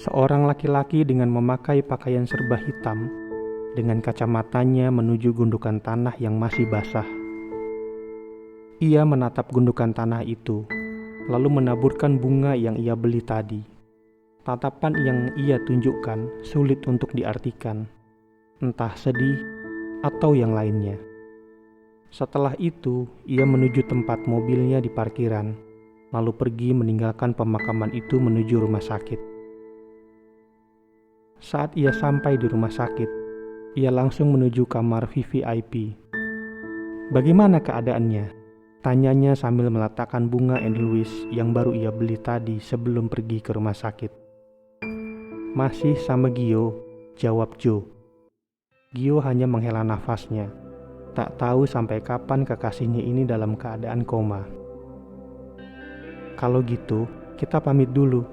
Seorang laki-laki dengan memakai pakaian serba hitam, dengan kacamatanya menuju gundukan tanah yang masih basah. Ia menatap gundukan tanah itu, lalu menaburkan bunga yang ia beli tadi. Tatapan yang ia tunjukkan sulit untuk diartikan, entah sedih atau yang lainnya. Setelah itu, ia menuju tempat mobilnya di parkiran, lalu pergi meninggalkan pemakaman itu menuju rumah sakit. Saat ia sampai di rumah sakit, ia langsung menuju kamar VVIP. "Bagaimana keadaannya?" tanyanya sambil meletakkan bunga and Louis yang baru ia beli tadi sebelum pergi ke rumah sakit. "Masih sama Gio," jawab Joe. Gio hanya menghela nafasnya, tak tahu sampai kapan kekasihnya ini dalam keadaan koma. "Kalau gitu, kita pamit dulu,"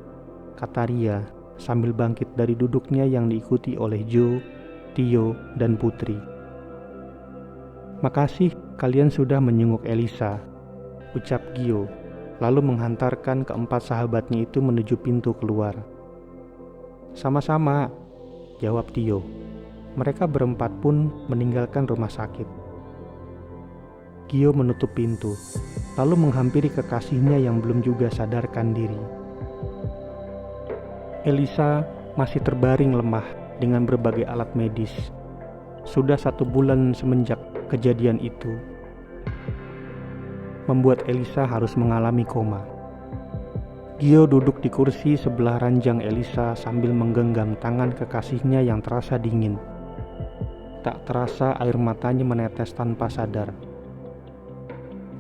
kata Ria sambil bangkit dari duduknya yang diikuti oleh Joe, Tio, dan Putri. "Makasih kalian sudah menyenguk Elisa," ucap Gio, lalu menghantarkan keempat sahabatnya itu menuju pintu keluar. "Sama-sama," jawab Tio. Mereka berempat pun meninggalkan rumah sakit. Gio menutup pintu, lalu menghampiri kekasihnya yang belum juga sadarkan diri. Elisa masih terbaring lemah dengan berbagai alat medis. Sudah 1 bulan semenjak kejadian itu, membuat Elisa harus mengalami koma. Gio duduk di kursi sebelah ranjang Elisa sambil menggenggam tangan kekasihnya yang terasa dingin. Tak terasa air matanya menetes tanpa sadar.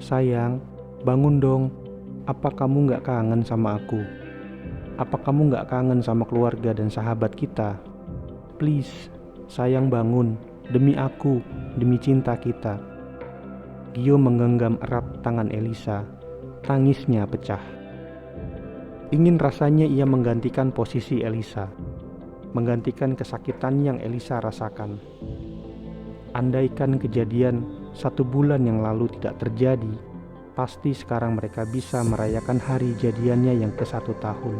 "Sayang, bangun dong. Apa kamu gak kangen sama aku? Apa kamu gak kangen sama keluarga dan sahabat kita? Please, sayang bangun. Demi aku, demi cinta kita." Gio menggenggam erat tangan Elisa. Tangisnya pecah. Ingin rasanya ia menggantikan posisi Elisa, menggantikan kesakitan yang Elisa rasakan. Andaikan kejadian 1 bulan yang lalu tidak terjadi, pasti sekarang mereka bisa merayakan hari jadiannya yang ke-1 tahun.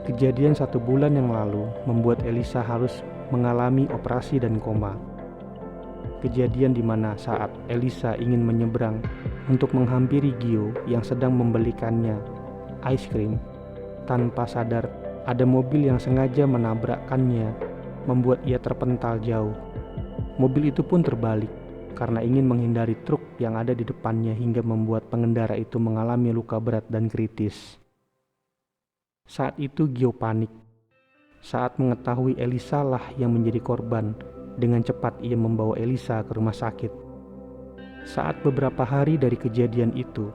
Kejadian 1 bulan yang lalu membuat Elisa harus mengalami operasi dan koma. Kejadian di mana saat Elisa ingin menyeberang untuk menghampiri Gio yang sedang membelikannya ice cream, tanpa sadar ada mobil yang sengaja menabrakkannya, membuat ia terpental jauh. Mobil itu pun terbalik karena ingin menghindari truk yang ada di depannya hingga membuat pengendara itu mengalami luka berat dan kritis. Saat itu Gio panik. Saat mengetahui Elisa lah yang menjadi korban, dengan cepat ia membawa Elisa ke rumah sakit. Saat beberapa hari dari kejadian itu,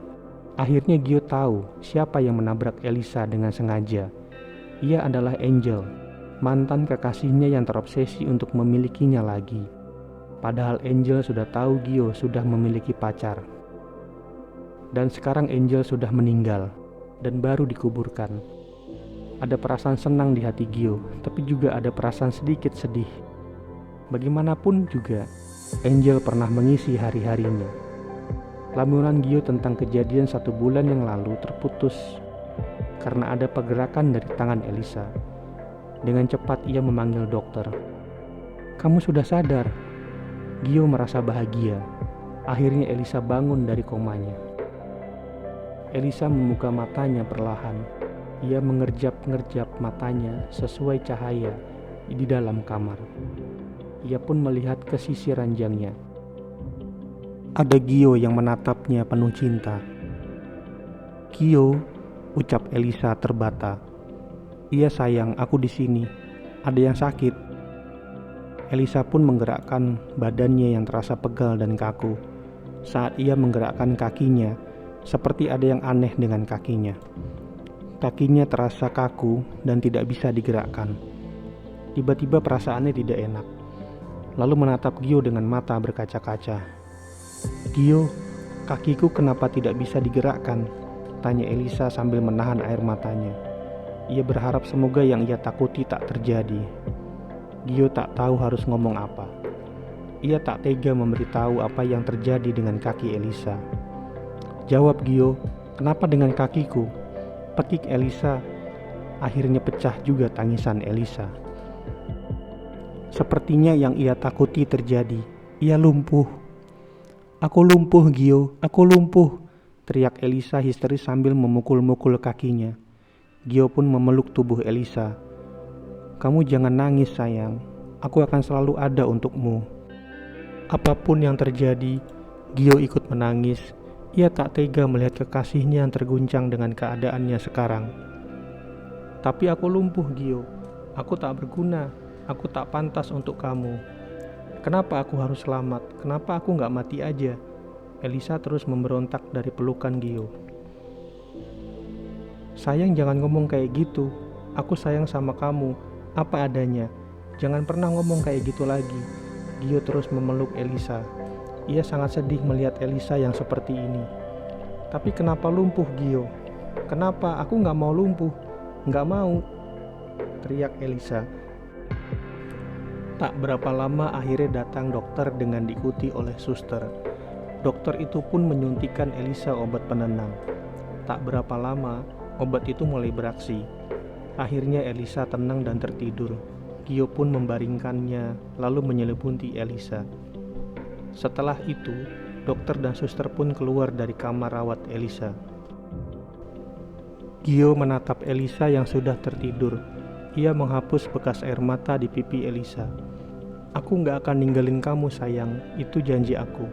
akhirnya Gio tahu siapa yang menabrak Elisa dengan sengaja. Ia adalah Angel, mantan kekasihnya yang terobsesi untuk memilikinya lagi. Padahal Angel sudah tahu Gio sudah memiliki pacar. Dan sekarang Angel sudah meninggal dan baru dikuburkan. Ada perasaan senang di hati Gio, tapi juga ada perasaan sedikit sedih. Bagaimanapun juga, Angel pernah mengisi hari-harinya. Lamunan Gio tentang kejadian 1 bulan yang lalu terputus karena ada pergerakan dari tangan Elisa. Dengan cepat ia memanggil dokter. "Kamu sudah sadar?" Gio merasa bahagia. Akhirnya Elisa bangun dari komanya. Elisa membuka matanya perlahan. Ia mengerjap-ngerjap matanya sesuai cahaya di dalam kamar. Ia pun melihat ke sisi ranjangnya. Ada Gio yang menatapnya penuh cinta. "Gio," ucap Elisa terbata. "Iya sayang, aku di sini. Ada yang sakit?" Elisa pun menggerakkan badannya yang terasa pegal dan kaku. Saat ia menggerakkan kakinya, seperti ada yang aneh dengan kakinya. Kakinya terasa kaku dan tidak bisa digerakkan. Tiba-tiba perasaannya tidak enak. Lalu menatap Gio dengan mata berkaca-kaca. "Gio, kakiku kenapa tidak bisa digerakkan?" Tanya Elisa sambil menahan air matanya. Ia berharap semoga yang ia takuti tak terjadi. Gio tak tahu harus ngomong apa. Ia tak tega memberitahu apa yang terjadi dengan kaki Elisa. Jawab Gio, kenapa dengan kakiku? Pekik Elisa. Akhirnya pecah juga tangisan Elisa. Sepertinya yang ia takuti terjadi. Ia lumpuh. Aku lumpuh Gio, aku lumpuh, teriak Elisa histeris sambil memukul-mukul kakinya. Gio pun memeluk tubuh Elisa. Kamu jangan nangis sayang, aku akan selalu ada untukmu. Apapun yang terjadi, Gio ikut menangis. Ia tak tega melihat kekasihnya yang terguncang dengan keadaannya sekarang. Tapi aku lumpuh Gio, aku tak berguna, aku tak pantas untuk kamu. Kenapa aku harus selamat? Kenapa aku gak mati aja? Elisa terus memberontak dari pelukan Gio. Sayang jangan ngomong kayak gitu, aku sayang sama kamu, apa adanya. Jangan pernah ngomong kayak gitu lagi. Gio terus memeluk Elisa. Ia sangat sedih melihat Elisa yang seperti ini. Tapi kenapa lumpuh Gio? Kenapa? Aku gak mau lumpuh. Gak mau, teriak Elisa. Tak berapa lama akhirnya datang dokter dengan diikuti oleh suster. Dokter itu pun menyuntikkan Elisa obat penenang. Tak berapa lama, obat itu mulai beraksi. Akhirnya Elisa tenang dan tertidur. Gio pun membaringkannya, lalu menyelimuti Elisa. Setelah itu, dokter dan suster pun keluar dari kamar rawat Elisa. Gio menatap Elisa yang sudah tertidur. Ia menghapus bekas air mata di pipi Elisa. Aku gak akan ninggalin kamu sayang, itu janji aku.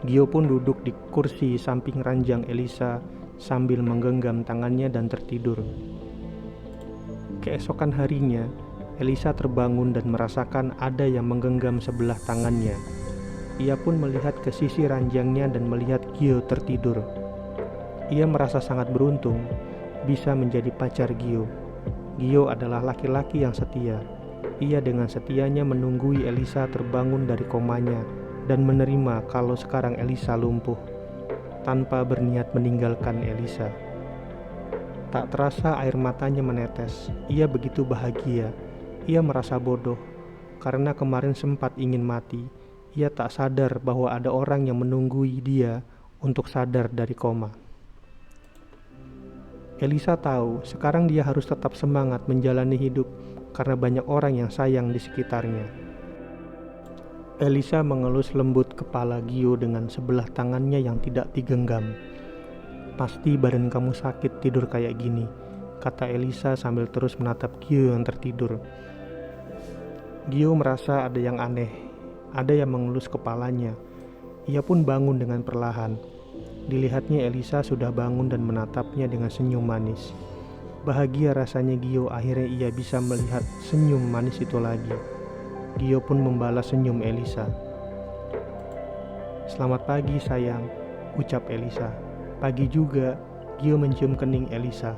Gio pun duduk di kursi samping ranjang Elisa sambil menggenggam tangannya dan tertidur. Keesokan harinya, Elisa terbangun dan merasakan ada yang menggenggam sebelah tangannya. Ia pun melihat ke sisi ranjangnya dan melihat Gio tertidur. Ia merasa sangat beruntung bisa menjadi pacar Gio. Gio adalah laki-laki yang setia. Ia dengan setianya menunggui Elisa terbangun dari komanya dan menerima kalau sekarang Elisa lumpuh, tanpa berniat meninggalkan Elisa. Tak terasa air matanya menetes. Ia begitu bahagia. Ia merasa bodoh karena kemarin sempat ingin mati. Ia tak sadar bahwa ada orang yang menunggui dia untuk sadar dari koma. Elisa tahu sekarang dia harus tetap semangat menjalani hidup karena banyak orang yang sayang di sekitarnya. Elisa mengelus lembut kepala Gio dengan sebelah tangannya yang tidak digenggam. Pasti badan kamu sakit tidur kayak gini, kata Elisa sambil terus menatap Gio yang tertidur. Gio merasa ada yang aneh, ada yang mengelus kepalanya. Ia pun bangun dengan perlahan. Dilihatnya Elisa sudah bangun dan menatapnya dengan senyum manis. Bahagia rasanya Gio akhirnya ia bisa melihat senyum manis itu lagi. Gio pun membalas senyum Elisa. Selamat pagi sayang, ucap Elisa. Pagi juga, Gio mencium kening Elisa.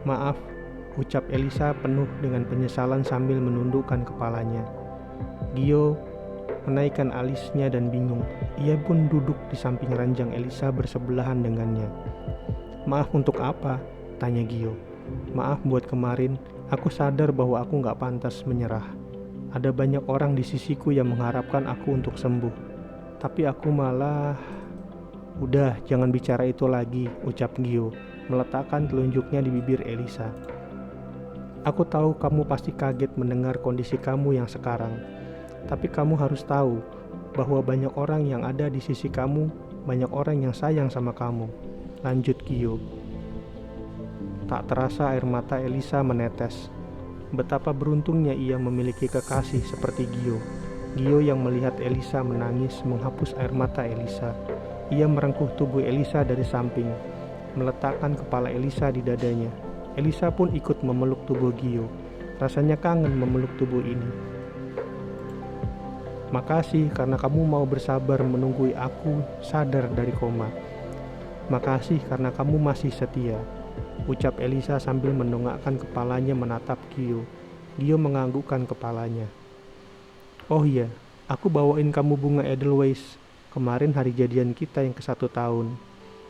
Maaf, ucap Elisa penuh dengan penyesalan sambil menundukkan kepalanya. Gio menaikkan alisnya dan bingung. Ia pun duduk di samping ranjang Elisa bersebelahan dengannya. Maaf untuk apa? Tanya Gio. Maaf buat kemarin, aku sadar bahwa aku gak pantas menyerah. Ada banyak orang di sisiku yang mengharapkan aku untuk sembuh. Tapi aku malah... Udah, jangan bicara itu lagi, ucap Gio, meletakkan telunjuknya di bibir Elisa. Aku tahu kamu pasti kaget mendengar kondisi kamu yang sekarang. Tapi kamu harus tahu bahwa banyak orang yang ada di sisi kamu, banyak orang yang sayang sama kamu, lanjut Gio. Tak terasa air mata Elisa menetes. Betapa beruntungnya ia memiliki kekasih seperti Gio. Gio yang melihat Elisa menangis menghapus air mata Elisa. Ia merengkuh tubuh Elisa dari samping, meletakkan kepala Elisa di dadanya. Elisa pun ikut memeluk tubuh Gio. Rasanya kangen memeluk tubuh ini. Makasih karena kamu mau bersabar menunggu aku sadar dari koma. Makasih karena kamu masih setia, ucap Elisa sambil mendongakkan kepalanya menatap Gio. Gio menganggukkan kepalanya. Oh iya, aku bawain kamu bunga Edelweiss. Kemarin hari jadian kita yang ke-1 tahun.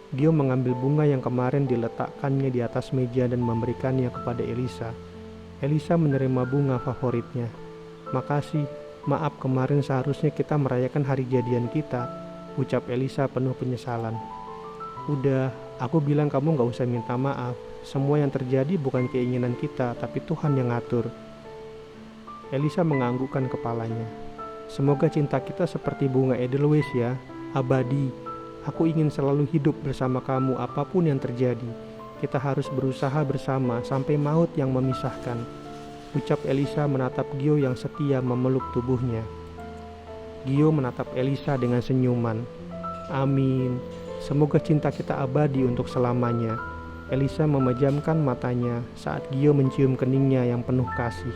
Gio mengambil bunga yang kemarin diletakkannya di atas meja dan memberikannya kepada Elisa. Elisa menerima bunga favoritnya. "Makasih, maaf kemarin seharusnya kita merayakan hari jadian kita," ucap Elisa penuh penyesalan. "Udah, aku bilang kamu gak usah minta maaf. Semua yang terjadi bukan keinginan kita, tapi Tuhan yang ngatur." Elisa menganggukkan kepalanya. "Semoga cinta kita seperti bunga Edelweiss ya, abadi. Aku ingin selalu hidup bersama kamu apapun yang terjadi. Kita harus berusaha bersama sampai maut yang memisahkan," ucap Elisa menatap Gio yang setia memeluk tubuhnya. Gio menatap Elisa dengan senyuman. "Amin. Semoga cinta kita abadi untuk selamanya." Elisa memejamkan matanya saat Gio mencium keningnya yang penuh kasih.